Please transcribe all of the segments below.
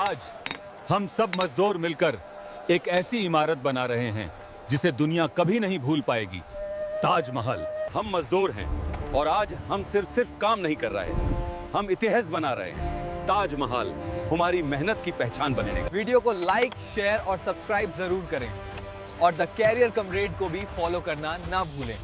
आज हम सब मजदूर मिलकर एक ऐसी इमारत बना रहे हैं जिसे दुनिया कभी नहीं भूल पाएगी। ताजमहल। हम मजदूर हैं और आज हम सिर्फ काम नहीं कर रहे हैं, हम इतिहास बना रहे हैं। ताजमहल हमारी मेहनत की पहचान बनेगा। वीडियो को लाइक, शेयर और सब्सक्राइब जरूर करें और द कैरियर कमरेड को भी फॉलो करना ना भूलें।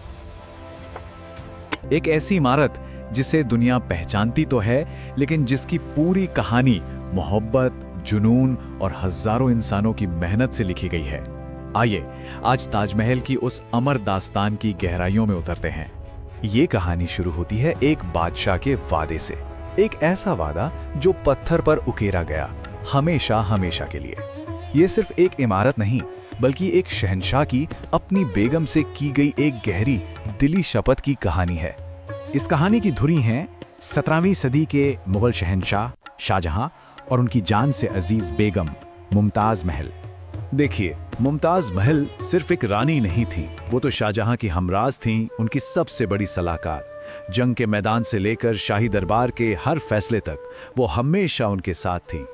एक ऐसी इमारत जिसे दुनिया पहचानती तो है, लेकिन जिसकी पूरी कहानी मोहब्बत, जुनून और हजारों इंसानों की मेहनत से लिखी गई है। आइए आज ताजमहल की उस अमर दास्तान की गहराइयों में उतरते हैं। ये कहानी शुरू होती है एक बादशाह के वादे से। एक ऐसा वादा जो पत्थर पर उकेरा गया, हमेशा हमेशा के लिए। ये सिर्फ एक इमारत नहीं, बल्कि एक शहंशाह की अपनी बेगम से की गई एक गहरी दिली शपथ की कहानी है। इस कहानी की धुरी हैं 17वीं सदी के मुगल शहंशाह शाहजहां और उनकी जान से अजीज बेगम मुमताज महल। देखिए, मुमताज महल सिर्फ एक रानी नहीं थी, वो तो शाहजहां की हमराज थीं, उनकी सबसे बड़ी सलाहकार। जंग के मैदान से लेकर शाही दरबार के हर फैसले तक वो हमेशा उनके साथ थी।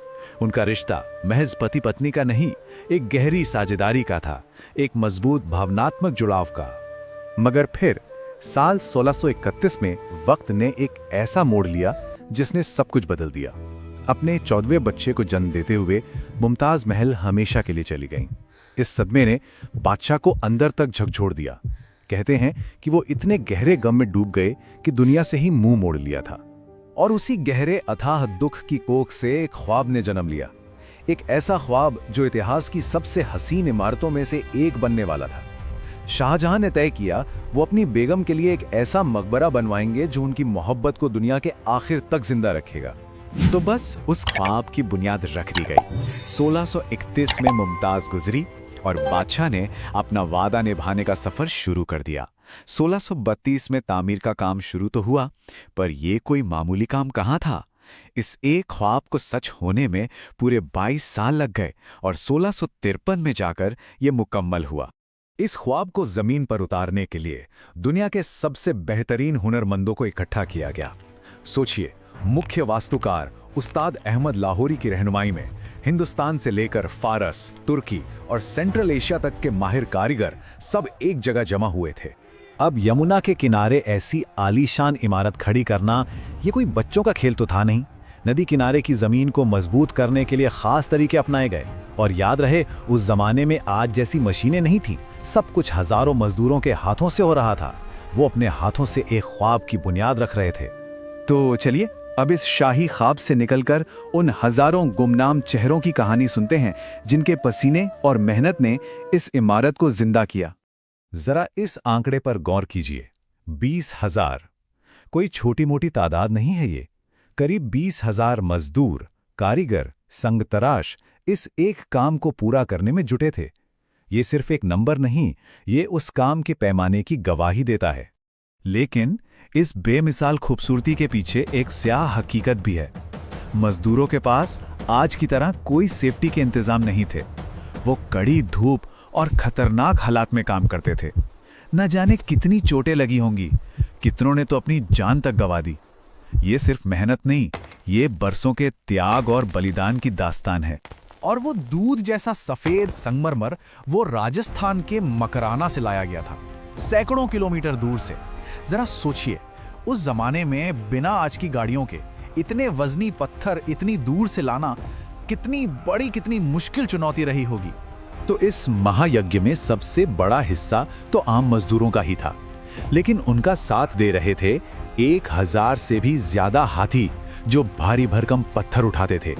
उनका रिश्ता महज पति पत्नी का नहीं, एक गहरी साझेदारी का था, एक मजबूत भावनात्मक जुड़ाव का। मगर फिर साल 1631 में वक्त ने एक ऐसा मोड़ लिया जिसने सब कुछ बदल दिया। अपने 14वें बच्चे को जन्म देते हुए मुमताज महल हमेशा के लिए चली गईं। इस सदमे ने बादशाह को अंदर तक झकझोर दिया। कहते हैं कि वो इतने गहरे गम में डूब गए कि दुनिया से ही मुंह मोड़ लिया था। और उसी गहरे अथाह दुख की कोख से एक ख्वाब ने जन्म लिया। एक ऐसा ख्वाब जो इतिहास की सबसे हसीन इमारतों में से एक बनने वाला था। शाहजहां ने तय किया वो अपनी बेगम के लिए एक ऐसा मकबरा बनवाएंगे जो उनकी मोहब्बत को दुनिया के आखिर तक जिंदा रखेगा। तो बस उस ख्वाब की बुनियाद रख दी गई। 1631 में मुमताज गुजरी और बादशाह ने अपना वादा निभाने का सफर शुरू कर दिया। 1632 में तामीर का काम शुरू तो हुआ, पर यह कोई मामूली काम कहाँ था। इस एक ख्वाब को सच होने में पूरे 22 साल लग गए और 1653 में जाकर यह मुकम्मल हुआ। इस ख्वाब को जमीन पर उतारने के लिए दुनिया के सबसे बेहतरीन हुनरमंदों को इकट्ठा किया गया। सोचिए, मुख्य वास्तुकार उस्ताद अहमद लाहौरी की रहनुमाई में हिंदुस्तान से लेकर फारस, तुर्की और सेंट्रल एशिया तक के माहिर कारीगर सब एक जगह जमा हुए थे। अब यमुना के किनारे ऐसी आलीशान इमारत खड़ी करना ये कोई बच्चों का खेल तो था नहीं। नदी किनारे की जमीन को मजबूत करने के लिए खास तरीके अपनाए गए। और याद रहे, उस जमाने में आज जैसी मशीनें नहीं थी, सब कुछ हजारों मजदूरों के हाथों से हो रहा था। वो अपने हाथों से एक ख्वाब की बुनियाद रख रहे थे। तो चलिए अब इस शाही ख्वाब से निकलकर उन हजारों गुमनाम चेहरों की कहानी सुनते हैं जिनके पसीने और मेहनत ने इस इमारत को जिंदा किया। जरा इस आंकड़े पर गौर कीजिए, 20,000। कोई छोटी मोटी तादाद नहीं है ये। करीब 20,000 मजदूर, कारीगर, संगतराश इस एक काम को पूरा करने में जुटे थे। ये सिर्फ एक नंबर नहीं, ये उस काम के पैमाने की गवाही देता है। लेकिन इस बेमिसाल खूबसूरती के पीछे एक स्याह हकीकत भी है। मजदूरों के पास आज की तरह कोई सेफ्टी के इंतजाम नहीं थे। वो कड़ी धूप और खतरनाक हालात में काम करते थे। न जाने कितनी चोटें लगी होंगी, कितनों ने तो अपनी जान तक गंवा दी। ये सिर्फ मेहनत नहीं, ये बरसों के त्याग और बलिदान की दास्तान है। और वो दूध जैसा सफेद संगमरमर वो राजस्थान के मकराना से लाया गया था, सैकड़ों किलोमीटर दूर से। जरा सोचिए, उस जमाने में बिना आज की गाड़ियों के इतने वजनी पत्थर इतनी दूर से लाना कितनी बड़ी, कितनी मुश्किल चुनौती रही होगी। तो इस महायज्ञ में सबसे बड़ा हिस्सा तो आम मजदूरों का ही था, लेकिन उनका साथ दे रहे थे 1000 से भी ज्यादा हाथी जो भारी भरकम पत्थर उठाते थे।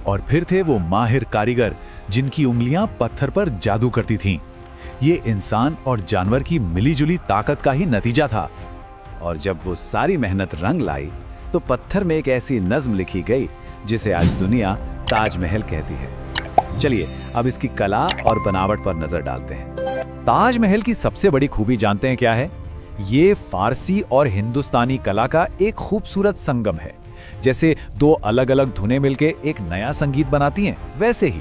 और फिर थे वो माहिर कारीगर जिनकी उंगलियां पत्थर पर जादू करती थीं। ये इंसान और जानवर की मिलीजुली ताकत का ही नतीजा था। और जब वो सारी मेहनत रंग लाई तो पत्थर में एक ऐसी नज्म लिखी गई जिसे आज दुनिया ताजमहल कहती है। चलिए अब इसकी कला और बनावट पर नजर डालते हैं। ताजमहल की सबसे बड़ी खूबी जानते हैं क्या है? ये फारसी और हिंदुस्तानी कला का एक खूबसूरत संगम है। जैसे दो अलग अलग धुनें मिलके एक नया संगीत बनाती हैं, वैसे ही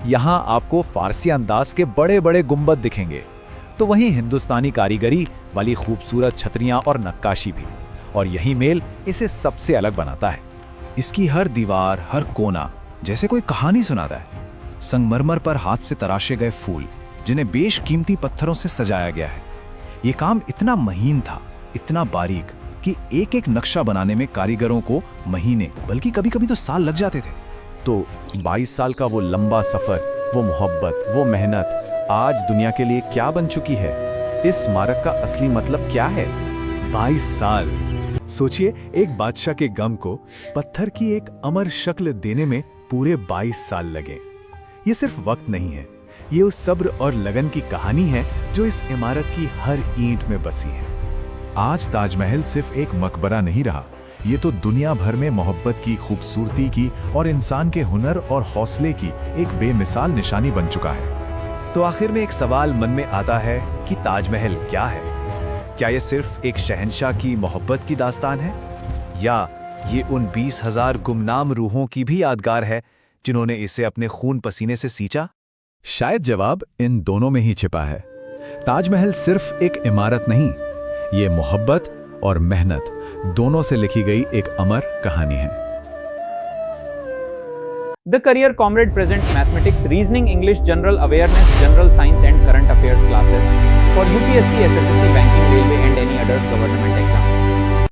यहां आपको फारसी अंदाज के बड़े बड़े गुंबद दिखेंगे, तो वहीं हिंदुस्तानी कारीगरी वाली खूबसूरत छतरियां और नक्काशी भी। और यही मेल इसे सबसे अलग बनाता है। इसकी हर दीवार, हर कोना जैसे कोई कहानी सुनाता है। संगमरमर पर हाथ से तराशे गए फूल, जिन्हें बेशकीमती पत्थरों से सजाया गया है। ये काम इतना महीन था, इतना बारीक कि एक एक नक्शा बनाने में कारीगरों को महीने बल्कि कभी-कभी तो साल लग जाते थे। तो 22 साल का वो लंबा सफर, वो मोहब्बत, वो मेहनत आज दुनिया के लिए क्या बन चुकी है? इस स्मारक का असली मतलब क्या है? 22 साल। सोचिए, एक बादशाह के गम को पत्थर की एक अमर शक्ल देने में पूरे 22 साल लगे। ये सिर्फ वक्त नहीं है, ये उस सब्र और लगन की कहानी है जो इस इमारत की हर ईंट में बसी है। आज ताजमहल सिर्फ एक मकबरा नहीं रहा, ये तो दुनिया भर में मोहब्बत की, खूबसूरती की और इंसान के हुनर और हौसले की एक बेमिसाल निशानी बन चुका है। तो आखिर में एक सवाल मन में आता है कि ताजमहल क्या है? क्या ये सिर्फ एक शहंशाह की मोहब्बत की दास्तान है, या ये उन 20,000 गुमनाम रूहों की भी यादगार है जिन्होंने इसे अपने खून पसीने से सींचा? शायद जवाब इन दोनों में ही छिपा है। ताजमहल सिर्फ एक इमारत नहीं, ये मोहब्बत और मेहनत दोनों से लिखी गई एक अमर कहानी है। The Career Comrade presents mathematics, reasoning, English, general awareness, general science and current affairs classes for UPSC, SSSC, banking, railway and any others government exams.